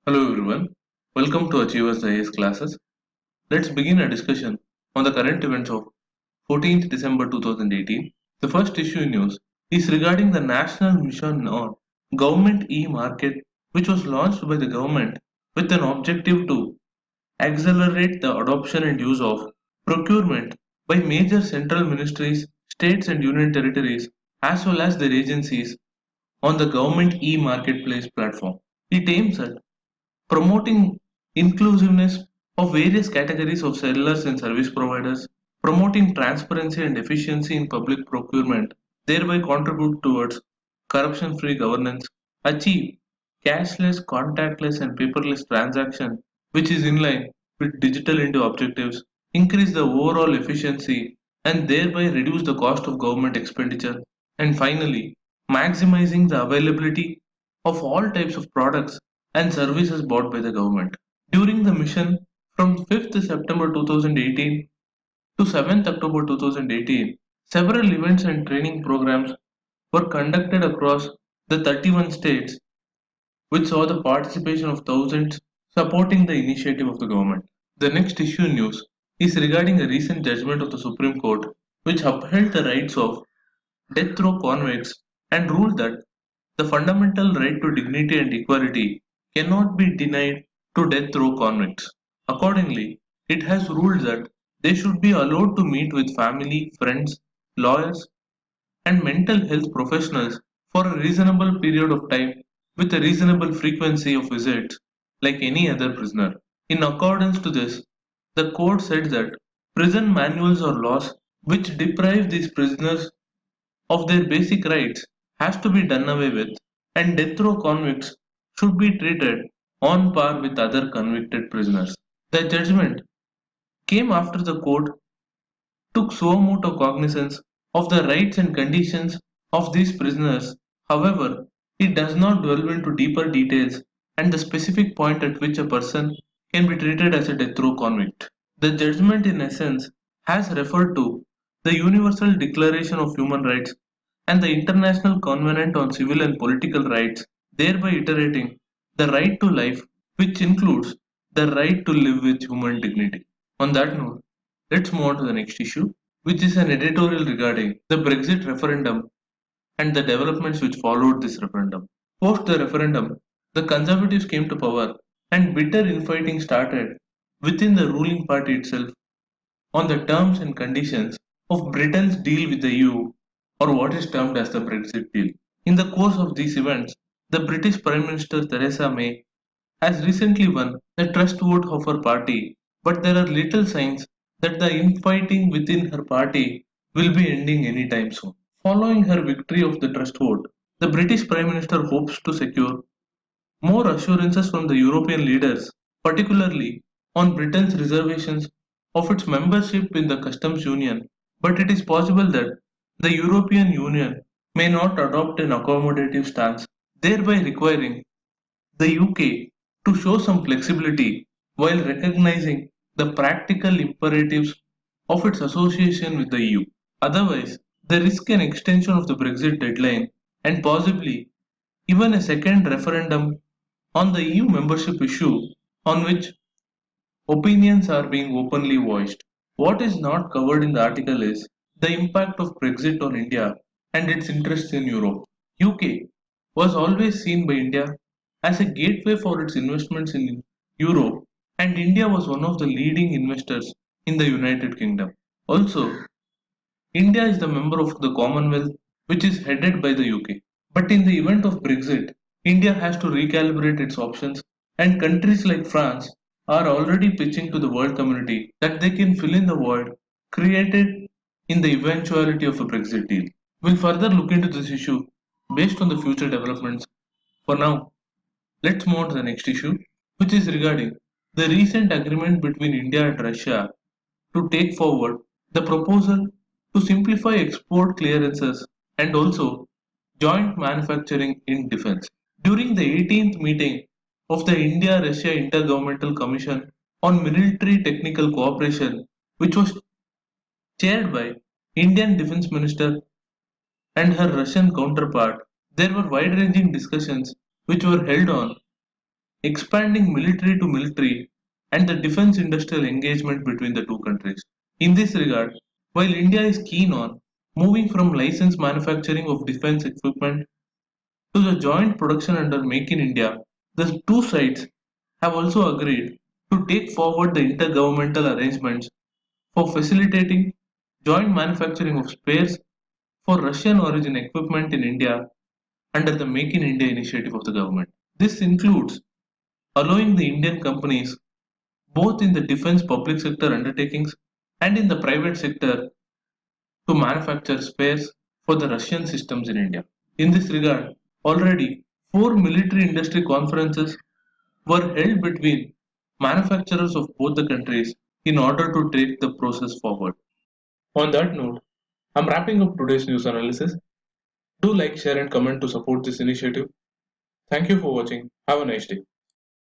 Hello everyone, welcome to Achievers IAS classes. Let's begin a discussion on the current events of 14th December 2018. The first issue in news is regarding the national mission on government e-market, which was launched by the government with an objective to accelerate the adoption and use of procurement by major central ministries, states and union territories as well as their agencies on the government e-marketplace platform. It aims at promoting inclusiveness of various categories of sellers and service providers, promoting transparency and efficiency in public procurement, thereby contribute towards corruption-free governance, achieve cashless, contactless and paperless transaction which is in line with digital India objectives, increase the overall efficiency and thereby reduce the cost of government expenditure, and finally, maximizing the availability of all types of products and services bought by the government. During the mission from 5th September 2018 to 7th October 2018, several events and training programs were conducted across the 31 states, which saw the participation of thousands supporting the initiative of the government. The next issue in news is regarding a recent judgment of the Supreme Court, which upheld the rights of death row convicts and ruled that the fundamental right to dignity and equality cannot be denied to death row convicts. Accordingly, it has ruled that they should be allowed to meet with family, friends, lawyers, and mental health professionals for a reasonable period of time with a reasonable frequency of visits like any other prisoner. In accordance to this, the court said that prison manuals or laws which deprive these prisoners of their basic rights has to be done away with, and death row convicts should be treated on par with other convicted prisoners. The judgment came after the court took suo motu cognizance of the rights and conditions of these prisoners. However, it does not delve into deeper details and the specific point at which a person can be treated as a death row convict. The judgment, in essence, has referred to the Universal Declaration of Human Rights and the International Covenant on Civil and Political Rights, thereby iterating the right to life, which includes the right to live with human dignity. On that note, let's move on to the next issue, which is an editorial regarding the Brexit referendum and the developments which followed this referendum. Post the referendum, the Conservatives came to power and bitter infighting started within the ruling party itself on the terms and conditions of Britain's deal with the EU, or what is termed as the Brexit deal. In the course of these events, the British Prime Minister Theresa May has recently won the trust vote of her party, but there are little signs that the infighting within her party will be ending anytime soon. Following her victory of the trust vote, the British Prime Minister hopes to secure more assurances from the European leaders, particularly on Britain's reservations of its membership in the customs union, but it is possible that the European Union may not adopt an accommodative stance, thereby requiring the UK to show some flexibility while recognizing the practical imperatives of its association with the EU. Otherwise, the risk an extension of the Brexit deadline and possibly even a second referendum on the EU membership issue on which opinions are being openly voiced. What is not covered in the article is the impact of Brexit on India and its interests in Europe. UK was always seen by India as a gateway for its investments in Europe, and India was one of the leading investors in the United Kingdom. Also, India is the member of the Commonwealth, which is headed by the UK. But in the event of Brexit, India has to recalibrate its options, and countries like France are already pitching to the world community that they can fill in the void created in the eventuality of a Brexit deal. We'll further look into this issue based on the future developments. For now, let's move on to the next issue, which is regarding the recent agreement between India and Russia to take forward the proposal to simplify export clearances and also joint manufacturing in defense. During the 18th meeting of the India-Russia Intergovernmental Commission on Military Technical Cooperation, which was chaired by Indian Defense Minister and her Russian counterpart, there were wide-ranging discussions which were held on expanding military to military and the defense industrial engagement between the two countries. In this regard, while India is keen on moving from licensed manufacturing of defense equipment to the joint production under Make in India, the two sides have also agreed to take forward the intergovernmental arrangements for facilitating joint manufacturing of spares for Russian origin equipment in India under the Make in India initiative of the government. This includes allowing the Indian companies, both in the defense public sector undertakings and in the private sector, to manufacture spares for the Russian systems in India. In this regard, already four military industry conferences were held between manufacturers of both the countries in order to take the process forward. On that note, I'm wrapping up today's news analysis. Do like, share, and comment to support this initiative. Thank you for watching. Have a nice day.